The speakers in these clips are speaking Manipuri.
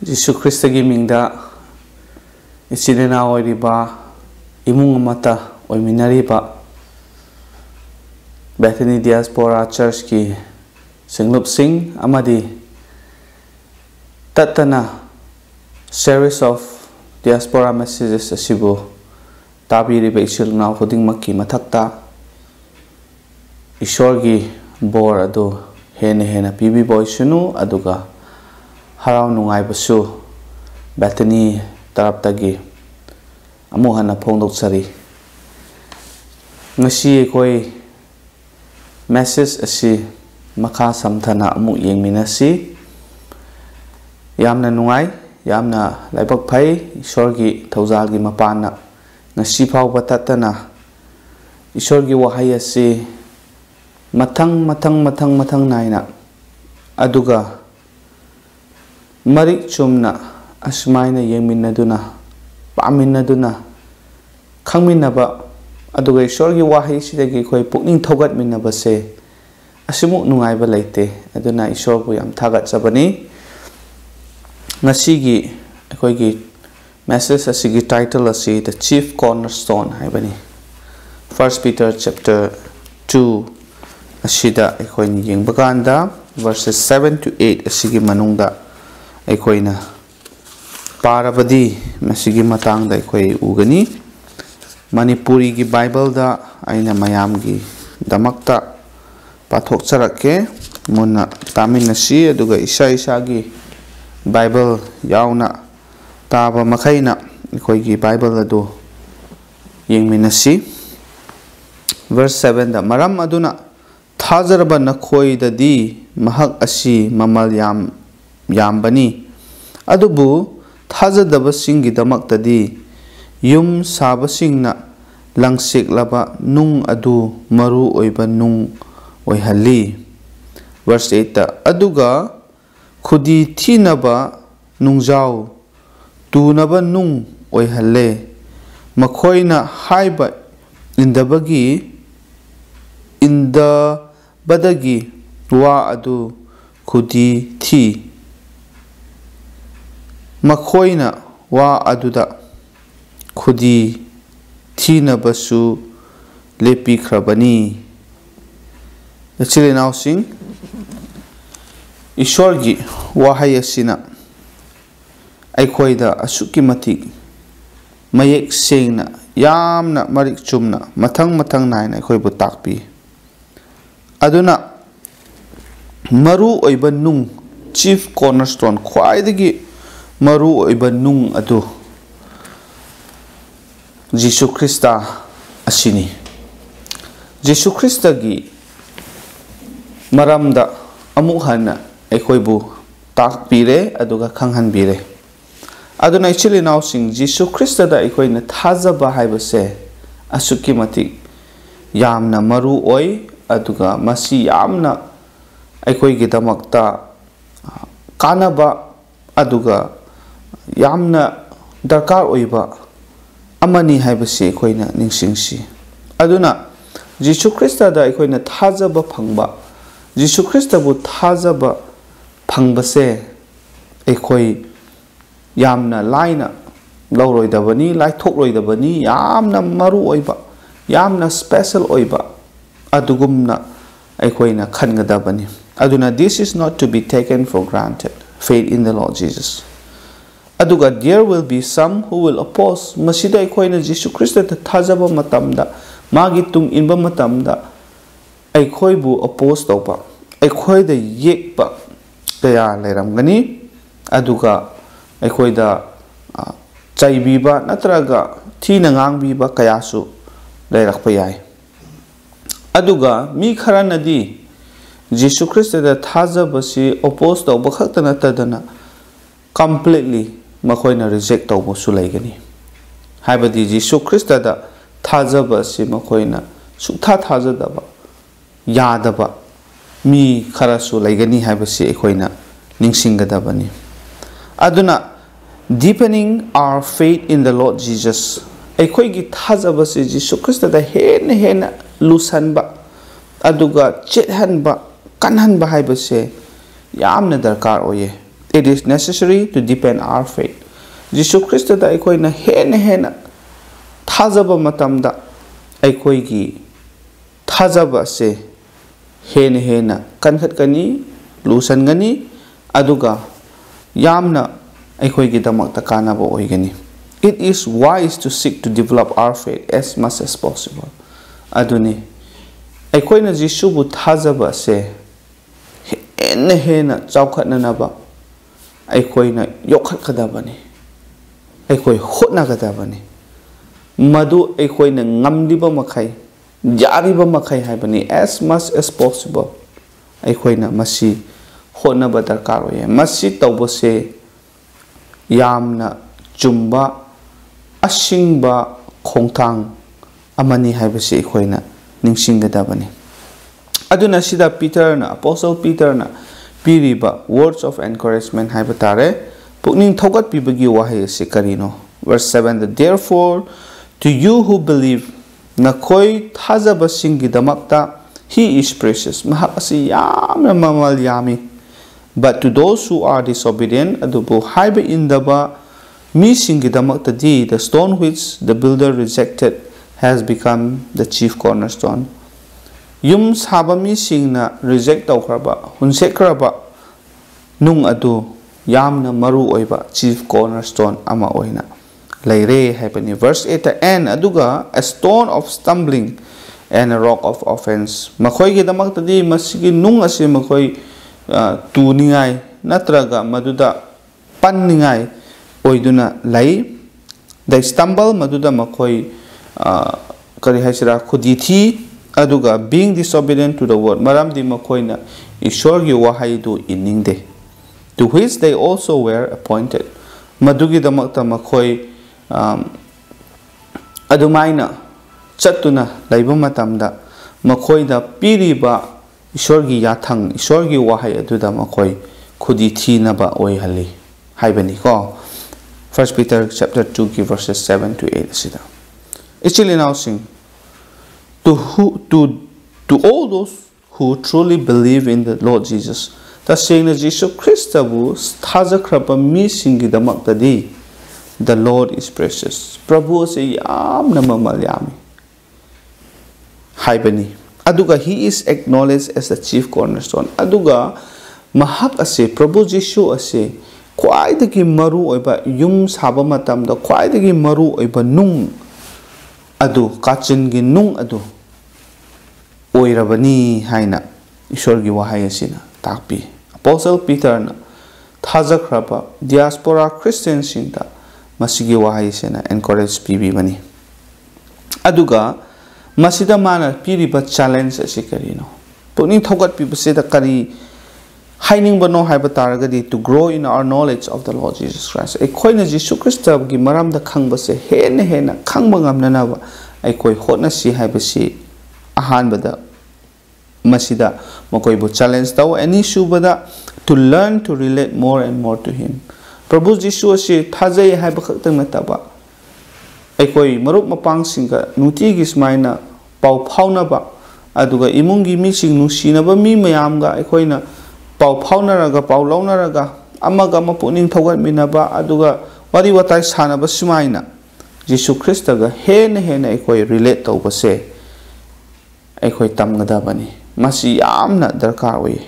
Jisu Christ gi mingda isidena oiriba imung amata oiminariba Bethany Diaspora Church ki singlup sing amadi tatana series of diaspora messages asibu tabiriba isilna hoding makki mathakta ishor gi bor adu hena pibi boysunu aduga harau nungai basu Bethany taraptagi amu hana phongdok sari ngasi koi message asi makha samthana amu yengminasi yamna nungai yamna laibak phai ishor gi thawjal gi mapana ngasi phau batatana ishor gi wahai asi mathang naina aduga marik chumna asmaina yengminaduna paminaduna khangminaba aduga ishor gi wahai sidagi khoi pukning thogat minaba se asimu nungaiba leite aduna ishor bu yam thagat sabani ngasi gi khoi gi message asigi title asi the chief cornerstone haibani 1 Peter chapter 2 asida khoi ni yengba kanda verses 7 to 8 asigi manungda aikoina parabadi masigi matang da khoi ugani Manipuri gi Bible da aina mayam gi damakta pathok charake muna taminasi aduga isa gi Bible yauna taba makhaina khoi gi Bible adu yengminasi verse 7 da maram aduna thajarba nakhoi dadi mahak asi mamal yambani adubu thajadaba singi damaktadi yum sabasingna langsik laba nung adu Maruoiba nung oihali verse 8 aduga khudi thinaba nungjau tunaba nung oihale makhoina haiba indabadagi wa adu khudi thi makhoina wa aduda khudi thina basu lepi khrabani achile now sing ishorgi wahai asina aikhoida asuki matik mayek sengna yamna marik chumna mathang naina akhoi bu takpi aduna maru oiba nung chief cornerstone khwaidagi maru oiba nung adu Jisu Christa asini Jisu Christa gi maramda amuk hana aikhoibu takpire aduga khanghanbire aduna actually now sing Jisu Christa da aikhoina thajaba haibase asuki mati yamna maru oi aduga masi yamna aikhoigi damakta kanaba aduga yamna darkar oiba amani haibase khoina ningsingsi aduna Jisu Christa da khoina thajaba phangba Jisu Christa bu thajaba phangbase khoi yamna laina lawroidabani laithokroidabani yamna maru oiba yamna special oiba adugumna khoina khangadabani aduna this is not to be taken for granted faith in the Lord Jesus aduga there will be some who will oppose masida khoina Jisu Christ ta thajaba matamda magi tung inba matamda khoi bu oppose toba khoi da yekpa kaya leramgani aduga khoi da chaibiba natraga thina ngangbiba kaya su leirakpa yai aduga mi kharanadi Jisu Christ ta thajaba si oppose toba khaktana tadana completely makhoina reject tobo su laigani haibadi Jisu Christ da thajaba si makhoina sukha thajadaba yadaba mi kharasu laigani haibasi ekhoina ningsinggadabani aduna deepening our faith in the Lord Jesus ekhoigi thajaba si Jisu Christ da hena lusanba aduga chethanba kanhanba haibase yamna darkar oye it is necessary to deepen our faith. Jesus Christ da aikoi na hena thazaba matamda aikoi gi thazaba se hena kankhat kani lusan gani aduga yamna aikoi gi damakta kanaba oigani. It is wise to seek to develop our faith as much as possible. Aduni aikoi na Jesus bu thazaba se hena chawkhatna naba aikoi na yokhat kadabani aikoi hotna kadabani madu aikoi na ngamdiba makai yariba makai haibani as much as possible aikoi na masi hotna ba darkar oye masi tawbose yamna chumba asingba khongthang amani haibase aikoi na ningsinggadabani. Aduna sida Peter na Apostle Peter na piriba words of encouragement haibatare pukning thogat pibagi wahay se karino. Verse 7, therefore to you who believe na koi thazaba singi damakta he is precious mahak asi yamna mamal yami, but to those who are disobedient adubu haiba indaba mi singi damakta di the stone which the builder rejected has become the chief cornerstone. Yum sabami singna reject tawkraba hunsekraba nung adu yamna Maruoiba chief cornerstone ama oina leire haipani. Verse 8 and aduga a stone of stumbling and a rock of offense makoi gi damakta di masigi nung ase makoi tuningai natraga maduda panningai oiduna lai. They stumble maduda makoi kari haisira khudithi aduga being disobedient to the word maram di makoina ishor gi wahai du iningde to which they also were appointed madugi damakta makoi adumaina chatuna laiba matamda makoi da piriba ishor gi yathang ishor gi wahai aduda makoi khudi thinaba oi hali haibani ko. 1 Peter chapter 2 verses 7 to 8 sida actually now sing to all those who truly believe in the Lord Jesus. The saying that Jesus Christ bu thaza krapa mi singi damakta di the Lord is precious. Prabhu se yamna mamal yami haibani. Aduga he is acknowledged as the chief cornerstone. Aduga mahak ase Prabhu Jesu ase khwaidagi maru oiba yum saba matamda khwaidagi maru oiba nung adu kachin gi nung adu oirabani haina ishor gi wahai asina takpi. Apostle Peter na thazakraba Diaspora Christian sinta masigi wahai sena encourage pibi bani. Aduga masida mana piriba challenge ase karino pukning thogat pibase da kari haining bano haiba taragadi to grow in our knowledge of the Lord Jesus Christ. Aikoi na Jesus Christ gi maram da khangbase hena khangba ngamna na ba aikoi hotna si haibasi ahan bada masida makoi bu challenge taw any subada to learn to relate more and more to him. Prabhu Jesu ase thajai haiba khaktang nataba aikoi marup mapang singa nuti gi smaina pau phauna ba aduga imungi mi sing nusina ba mi mayam ga aikoi na pau phauna raga pau launa raga amaga mapuning thogat minaba aduga wari watai sana ba smaina Jesus Christ ga hena aikoi relate taw ba se aikoi tamgada bani masi yamna darkar oye.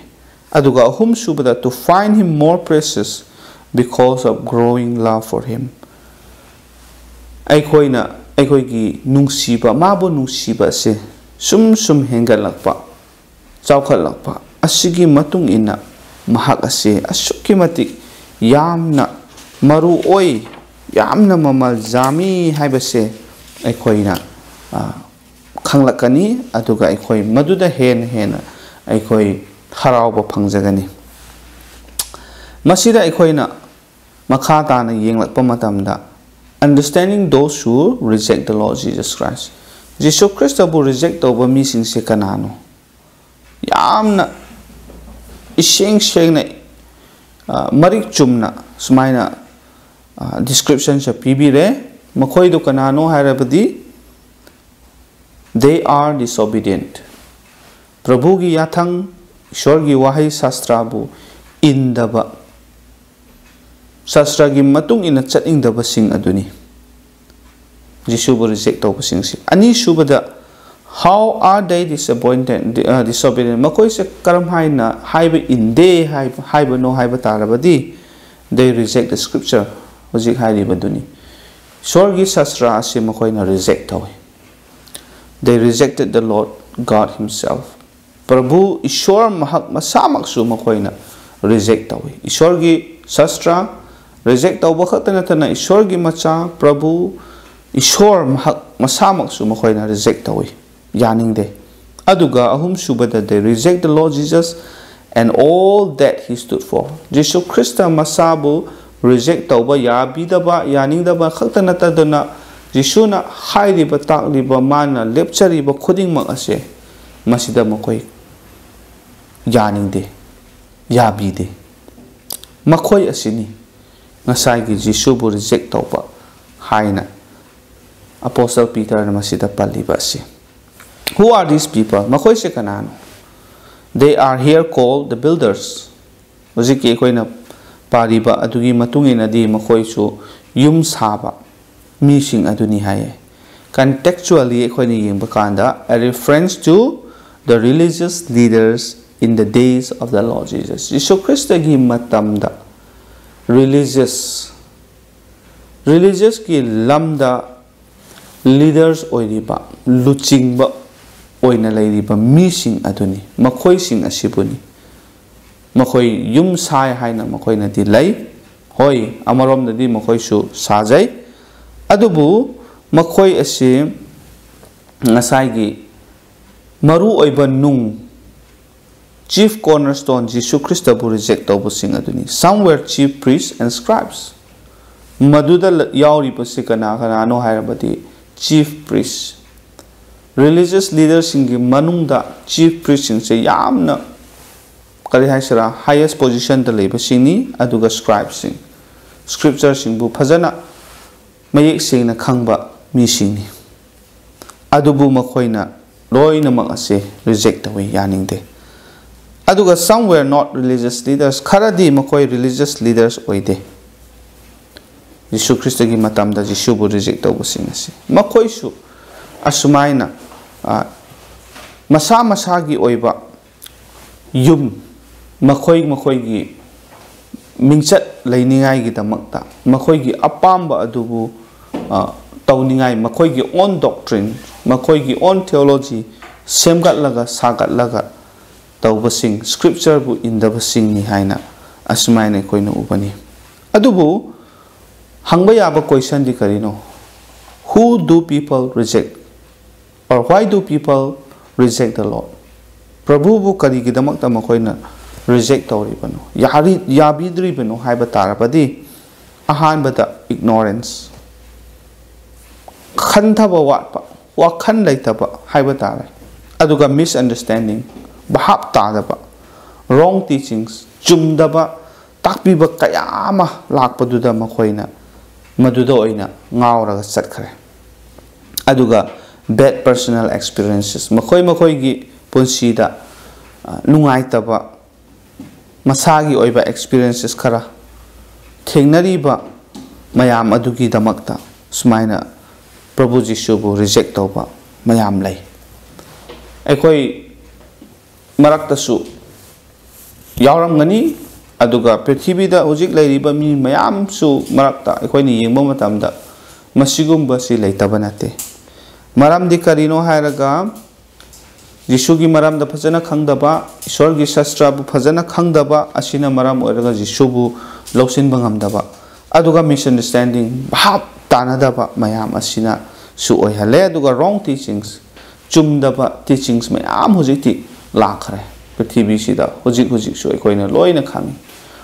Aduga ahum subada to find him more precious because of growing love for him. Aikoi gi nungsiba mabu nungsiba se sum hengalakpa chawkhalakpa asigi matung ina mahak ase asuki matik yamna maru oi yamna mamal jami haibase aikoi na khanglakani aduga aikoi maduda hena aikoi harauba phangjagani. Masida aikoi na makha tana yenglakpa matamda understanding those who reject the Lord Jesus Christ. Jesus Christ bu reject tawba mi sing se kanano yamna isheng na marik chumna sumaina description sa pibire makhoi do kanano hairabadi they are disobedient. Prabhu gi yathang ishor gi wahai shastra bu indaba Shastragi matung ina chatningdabasing aduni Jisubu reject tawbasingsi ani subada how are they disobedient makoi se karam haina haiba inde haiba no haiba tarabadi they reject the scripture hojik hairiba duni sorgi sastra ase makoi na reject tawi they rejected the Lord God himself Prabhu Ishwar mahak masamak su makoi na reject tawi Ishwargi sastra reject tawba khatana tana Ishwargi macha Prabhu Ishwar mahak masamak su makoi na reject tawi yaning de aduga ahum subada they reject the Lord Jesus and all that he stood for Jesu Christa masabu reject tawba yabidaba yaningdaba khatana tadana Jisuna hairiba takliba mana lepchariba khudingmak ase masida makoi yaning de yabide makoi asini ngasai gi Jisubu reject tawba haina Apostle Peter na masida paliba ase Who are these people? Makoi se kanano. They are here called the builders. Hojiki koina pariba adugi matungina di makoi su yum saba mising aduni haye. Contextually koina yeng bakanda a reference to the religious leaders in the days of the Lord Jesus. Jesu Christ gi matamda religious ki lamda leaders oiriba luchingba oina leiriba mising aduni makoi sing asibuni makoi yum sai haina makoi na di lai hoi amarom na di makoi su sajai adubu makoi asi ngasai gi Maruoiba Nung chief cornerstone Jesu Christ bu reject tawbu sing aduni some were chief priests and scribes maduda yauri pasikana kana no hairabati chief priests religious leaders in manungda chief priests in say yamna kari haisara highest position da leba singni aduga scribes sing scripture sing bu phajana mayek singna khangba mi singni adubu makoina loina mak ase reject away yaningde aduga some were not religious leaders kharadi makoi religious leaders oide Jesu Christ gi matamda Jesu bu reject tawbu sing ase makoi su asumaina masa masagi oiba yum makoi gi mingchat leiningai gi damakta makoi gi apamba adubu tawningai makoi gi own doctrine makoi gi own theology semgat laga sagat laga tawbasing scripture bu indabasing ni haina asumaina koina ubani adubu hangba yaba question di karino who do people reject or why do people reject the Lord Prabhu bu kari gi damakta makoina reject tawribano yari yabidribano haiba tarabadi ahanbada ignorance khantaba watpa wakhan laitaba haiba tare aduga misunderstanding bahap tadaba wrong teachings chumdaba takpiba kayama lakpaduda makoina maduda oina ngauraga satkhare aduga bad personal experiences makoi gi punsida nungai taba masagi oiba experiences khara thengnariba mayam adugi damakta sumaina Prabhu Jesu bu reject tawba mayam lai ekoi marakta su yawram ngani aduga prithibida hojik lairiba mi mayam su marakta ekoi ni yengba matamda masigumba si laitaba nate maram di karino hairaga Jesu gi maram da phajana khangdaba Ishwar gi shastra bu phajana khangdaba asina maram oiraga Jesu bu lausin bangamdaba aduga misunderstanding bhap tanadaba mayam asina su oihale aduga wrong teachings chumdaba teachings mayam hojiti lakhre prithibhi sida hojik su ekoina loina khangi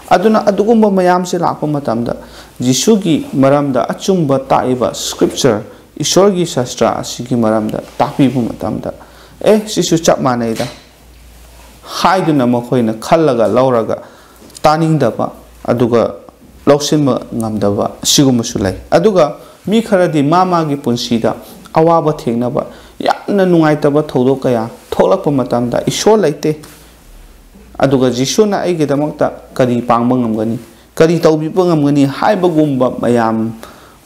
aduna adugumba mayam se lakpa matamda Jesu gi maramda achumba taiba scripture Ishwar gi shastra asigi maramda tapibu matamda sisu chap manaida haiduna makoina khallaga lauraga taningdaba aduga lausinma ngamdaba sigumsu lai aduga mi kharadi mama gi punsida awaba thengnaba yamna nungaitaba thodo kaya tholakpa matamda Ishwar laite aduga Jesu na aigi damakta kari pangba ngamgani kari taubipa ngamgani haibagumba mayam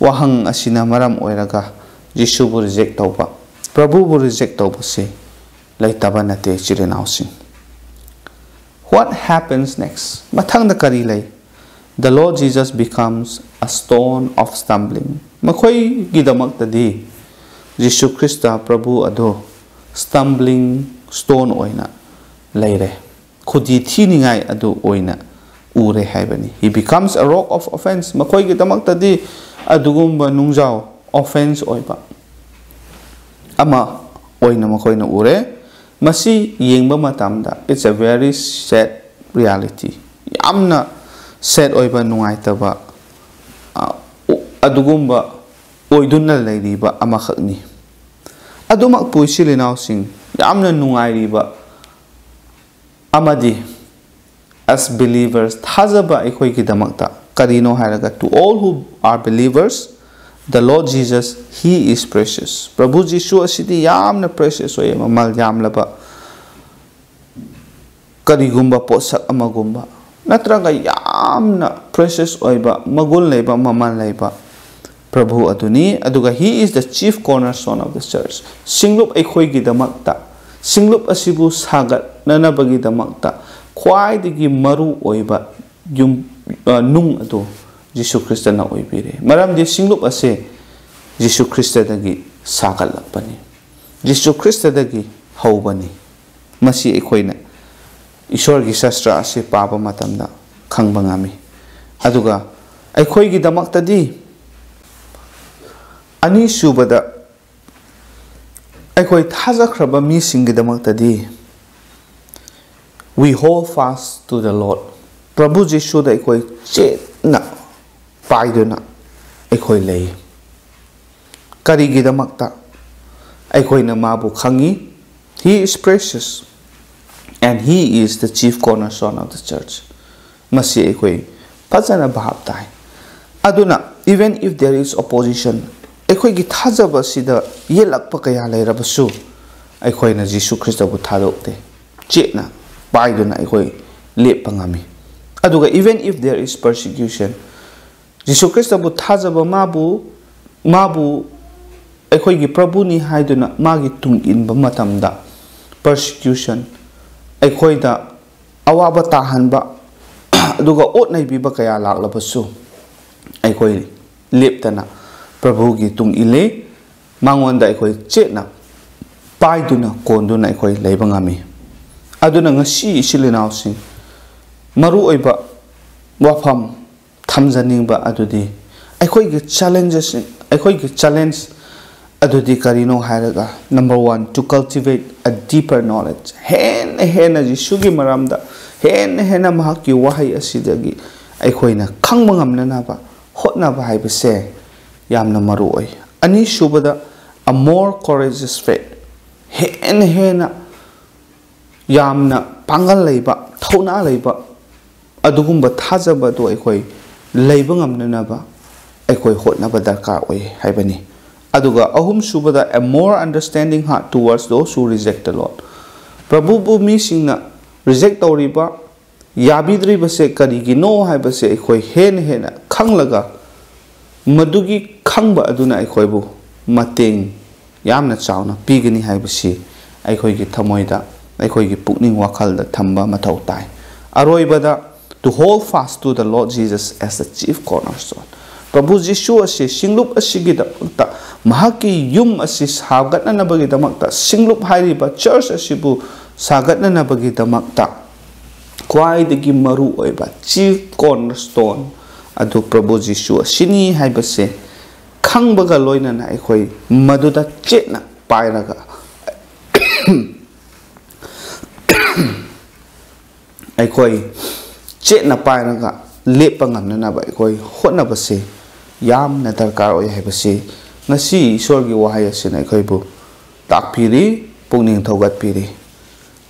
wahang asina maram oiraga Jisu bu reject tauba Prabhu bu reject tauba se laitaba nate chirinausin. What happens next? Mathang da kari lay. The Lord Jesus becomes a stone of stumbling. Makhoi gidamak tadi Jisu Krista Prabhu ado stumbling stone oina layre. Khudi thiningai ado oina ure haibani. He becomes a rock of offense. Makhoi gidamak tadi adugumba nungjaw offense oiba. Ama oina makhoi na ure. Masi yengba matamda. It's a very sad reality. Yamna sad oiba nungaitaba adugumba oidunna layriba amakhakni. Adumak puisilinausing yamna nungairiba amadi as believers thazaba ekhoi kidamakta karino hairaga to all who are believers the Lord Jesus he is precious. Prabhu Jisu asidi yamna precious oye mamal yamlaba karigumba posak amagumba natraga yamna precious oiba magul leiba maman leiba Prabhu aduni aduga he is the chief cornerstone of the church. Singlup ekhoi gidamakta singlup asibu sagat nanabagi damakta kwai digi maru oiba yum nung adu Jisu Krista na oibire. Maram di singlup ase Jisu Krista dagi sagat lakpani. Jisu Krista dagi haubani. Masi ekhoi na Ishwar gi sastra ase paba matamda khangba ngami. Aduga ekhoi gi damakta di ani subada ekhoi thajakraba mi singi damakta di we hold fast to the Lord. Prabhu Jisu da ekhoi chetna paiduna ekhoi lei. Kari gi damakta ekhoi na mabu khangi. He is precious. And he is the chief cornerstone of the church. Masi ekhoi pazana bhab tai. Aduna even if there is opposition, ekhoi gi thajaba sida yelakpa kaya leirabasu ekhoi na Jisu Krista bu thadokte. Chetna paiduna ekhoi lepa ngami. Aduga even if there is persecution, Jisu Krista bu thajaba mabu ekhoi gi Prabhu ni haiduna magi tungin ba matamda persecution ekhoi da awaba tahanba aduga otnai biba kaya laklabasu ekhoi leptana Prabhu gi tung ile mangonda ekhoi chetna paiduna konduna ekhoi leiba ngami. Aduna ngasi silinausin maru oiba wafam thamjaningba adudi ekhoi gi challenges ekhoi gi challenge adudi karino hairaga number 1 to cultivate a deeper knowledge hen Jisu gi maramda hen mahaki wahai asidagi aikhoina khangba ngamna ba hotna ba haibase yamna maru oi. Ani subada a more courageous faith hen yamna pangal leiba thona leiba adugumba thajaba do aikhoi leiba ngamna ba aikhoi hotna ba darkar oi haibani. Aduga ahum subada a more understanding heart towards those who reject the Lord. Prabhu bu mi singna reject auriba yabidri base karigi no hai base ekhoi hen khanglaga madugi khangba aduna ekhoi bu mateng yamna chawna pigani hai base ekhoi gi thamoida ekhoi gi pukning wakhalda thamba mathau tai. Aroibada to hold fast to the Lord Jesus as the chief cornerstone. Prabhu Jisu ase singlup asigi da mahaki yum asi sagatna nabagi damakta singlup hairiba church asibu sagatna nabagi damakta kwai degi maru oiba chief cornerstone adu Prabhu Jisu asini haibase khangbaga loina na ekhoi maduda chetna pairaga ekhoi chetna pairaga lepa ngamna na ba ekhoi hotna base yamna darkar oi haibase ngasi Ishwar gi wahai asina ekhoi bu takpiri pungning thogat piri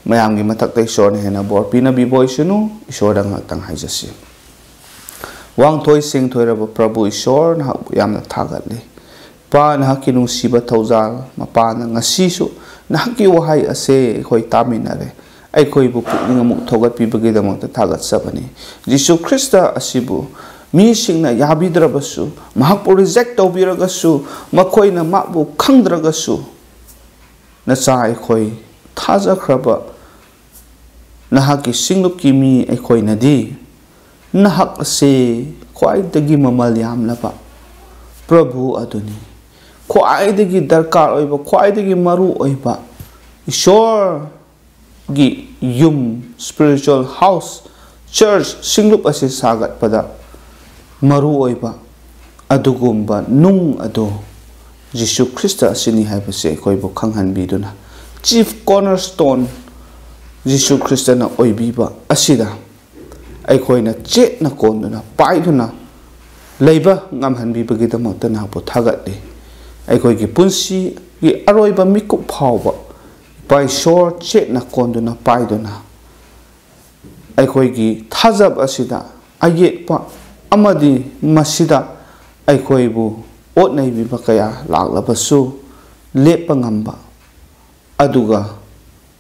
mayam gi matak tai Ishwar ne hena bor pina bi boy sunu Ishwar da ngakang haijasi wang thoi sing thoi raba Prabhu Ishwar na yamna thagatli pa na hakinung siba thojal mapa na ngasi su na haki wahai ase ekhoi taminare ꯑꯩꯈꯣꯏꯕꯨ ꯄꯨꯛꯅꯤꯡ ꯑꯃꯨꯛ ꯊꯧꯒꯠꯄꯤꯕꯒꯤꯗꯃꯛꯇ ꯊꯥꯒꯠꯆꯕꯅꯤ ꯖꯤꯁꯨ ꯈ꯭ꯔꯤꯁꯇ ꯑꯁꯤꯕꯨ ꯃꯤꯁꯤꯡꯅ ꯌꯥꯕꯤꯗ꯭ꯔꯕꯁꯨ ꯃꯍꯥꯛꯄꯨ ꯔꯤꯖꯦꯛ ꯇꯧꯕꯤꯔꯒꯁꯨ ꯃꯈꯣꯏꯅ ꯃꯍꯥꯛꯄꯨ ꯈꯪꯗ꯭ꯔꯒꯁꯨ ꯅꯆꯥ ꯑꯩꯈꯣꯏ ꯊꯥꯖꯈ꯭ꯔꯕ ꯅꯍꯥꯛꯀꯤ ꯁꯤꯡꯂꯨꯞꯀꯤ ꯃꯤ ꯑꯩꯈꯣꯏꯅꯗꯤ ꯅꯍꯥꯛ ꯑꯁꯤ ꯈ꯭ꯋꯥꯏꯗꯒꯤ ꯃꯃꯜ ꯌꯥꯝꯂꯕ ꯄ꯭ꯔꯚꯨ ꯑꯗꯨꯅꯤ ꯈ꯭ꯋꯥꯏꯗꯒꯤ ꯗꯔꯀꯥꯔ ꯑꯣꯏꯕ ꯈ꯭ꯋꯥꯏꯗꯒꯤ ꯃꯔꯨ ꯑꯣꯏꯕ ꯏꯁꯣꯔꯒꯤ ꯌꯨꯝ ꯁ꯭ꯄꯤꯔꯤꯆꯨꯋꯦꯜ ꯍꯥꯎꯁ ꯆꯔꯆ ꯁꯤꯡꯂꯨꯞ ꯑꯁꯤ ꯁꯥꯒꯠꯄꯗ ꯃꯔꯨ ꯑꯣꯏꯕ ꯑꯗꯨꯒꯨꯝꯕ ꯅꯨꯡ ꯑꯗꯨ ꯖꯤꯁꯨ ꯈ꯭ꯔꯤꯁꯇ ꯑꯁꯤꯅꯤ ꯍꯥꯏꯕꯁꯦ ꯑꯩꯈꯣꯏꯕꯨ ꯈꯪꯍꯟꯕꯤꯗꯨꯅ ꯆꯤꯐ ꯀꯣꯔꯅꯔꯁ꯭ꯇꯣꯟ ꯖꯤꯁꯨ ꯈ꯭ꯔꯤꯁꯇꯅ ꯑꯣꯏꯕꯤꯕ ꯑꯁꯤꯗ ꯑꯩꯈꯣꯏꯅ ꯆꯦꯠꯅ ꯀꯣꯟꯗꯨꯅ ꯄꯥꯏꯗꯨꯅ ꯂꯩꯕ ꯉꯝꯍꯟꯕꯤꯕꯒꯤꯗꯃꯛꯇ ꯅꯍꯥꯛꯄꯨ ꯊꯥꯒꯠꯂꯤ ꯑꯩꯈꯣꯏꯒꯤ ꯄꯨꯟꯁꯤꯒꯤ ꯑꯔꯣꯏꯕ ꯃꯤꯀꯨꯞ ꯐꯥꯎꯕ ꯏꯄꯥ ꯏꯁꯣꯔ ꯆꯦꯠꯅ ꯀꯣꯟꯗꯨꯅ ꯄꯥꯏꯗꯨꯅ ꯑꯩꯈꯣꯏꯒꯤ ꯊꯥꯖꯕ ꯑꯁꯤꯗ ꯑꯌꯦꯠꯄ ꯑꯃꯗꯤ ꯃꯁꯤꯗ ꯑꯩꯈꯣꯏꯕꯨ ꯑꯣꯠ ꯅꯩꯕꯤꯕ ꯀꯌꯥ ꯂꯥꯛꯂꯕꯁꯨ ꯂꯦꯞꯄ ꯉꯝꯕ ꯑꯗꯨꯒ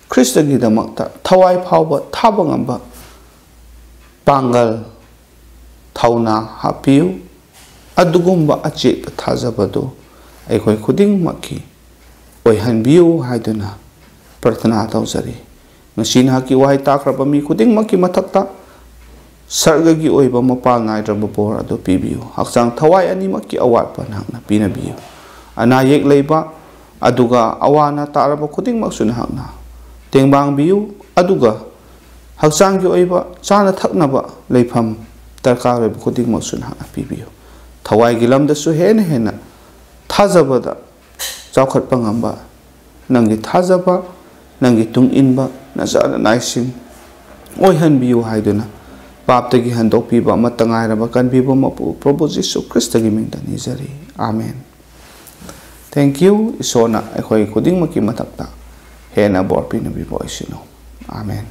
ꯈ꯭ꯔꯤꯁꯇꯒꯤꯗꯃꯛꯇ ꯊꯋꯥꯏ ꯐꯥꯎꯕ ꯊꯥꯕ ꯉꯝꯕ ꯄꯥꯡꯒꯜ ꯊꯧꯅꯥ ꯍꯥꯞꯄꯤꯌꯨ ꯑꯗꯨꯒꯨꯝꯕ ꯑꯆꯦꯠꯄ ꯊꯥꯖꯕꯗꯨ ꯑꯩꯈꯣꯏ ꯈꯨꯗꯤꯡꯃꯛꯀꯤ ꯑꯣꯏꯍꯟꯕꯤꯌꯨ ꯍꯥꯏꯗꯨꯅ ꯄ꯭ꯔꯊꯅꯥ ꯇꯧꯖꯔꯤ ꯉꯁꯤ ꯅꯍꯥꯛꯀꯤ ꯋꯥꯍꯩ ꯇꯥꯈ꯭ꯔꯕ ꯃꯤ ꯈꯨꯗꯤꯡꯃꯛꯀꯤ ꯃꯊꯛꯇ ꯁꯔꯒꯒꯤ ꯑꯣꯏꯕ ꯃꯄꯥꯜ ꯅꯥꯏꯗ꯭ꯔꯕ ꯕꯣꯔ ꯑꯗꯨ ꯄꯤꯕꯤꯌꯨ ꯍꯛꯆꯥꯡ ꯊꯋꯥꯏ ꯑꯅꯤꯃꯛꯀꯤ ꯑꯋꯥꯠꯄ ꯅꯍꯥꯛꯅ ꯄꯤꯅꯕꯤꯌꯨ ꯑꯅꯥ ꯑꯌꯦꯛ ꯂꯩꯕ ꯑꯗꯨꯒ ꯑꯋꯥ ꯑꯅꯥ ꯇꯥꯔꯕ ꯈꯨꯗꯤꯡꯃꯛꯁꯨ ꯅꯍꯥꯛꯅ ꯇꯦꯡꯕꯥꯡꯕꯤꯌꯨ ꯑꯗꯨꯒ ꯍꯛꯆꯥꯡꯒꯤ ꯑꯣꯏꯕ ꯆꯥꯅ ꯊꯛꯅꯕ ꯂꯩꯐꯝ ꯗꯔꯀꯥꯔ ꯑꯣꯏꯕ ꯈꯨꯗꯤꯡꯃꯛꯁꯨ ꯅꯍꯥꯛꯅ ꯄꯤꯕꯤꯌꯨ ꯊꯋꯥꯏꯒꯤ ꯂꯝꯗꯁꯨ ꯍꯦꯟꯅ ꯍꯦꯟꯅ ꯊꯥꯖꯕꯗ ꯆꯥꯎꯈꯠꯄ ꯉꯝꯕ ꯅꯪꯒꯤ ꯊꯥꯖꯕ ꯅꯪꯒꯤ ꯇꯨꯡ ꯏꯟꯕ ꯅꯆꯥ ꯅꯅꯥꯏꯁꯤꯡ ꯑꯣꯏꯍꯟꯕꯤꯌꯨ ꯍꯥꯏꯗꯨꯅ ꯄꯥꯞꯇꯒꯤ ꯍꯟꯗꯣꯛꯄꯤꯕ ꯑꯃꯠꯇ ꯉꯥꯏꯔꯕ ꯀꯟꯕꯤꯕ ꯃꯄꯨ ꯄ꯭ꯔꯚꯨ ꯖꯤꯁꯨ ꯈ꯭ꯔꯤꯁꯇꯒꯤ ꯃꯤꯡꯗ ꯅꯤꯖꯔꯤ ꯑꯥꯃꯦꯟ ꯊꯦꯡꯛ ꯌꯨ ꯏꯁꯣꯔꯅ ꯑꯩꯈꯣꯏ ꯈꯨꯗꯤꯡꯃꯛꯀꯤ ꯃꯊꯛꯇ ꯍꯦꯟꯅ ꯕꯣꯔ ꯄꯤꯅꯕꯤꯕ ꯑꯣꯏꯁꯅꯨ ꯑꯥꯃꯦꯟ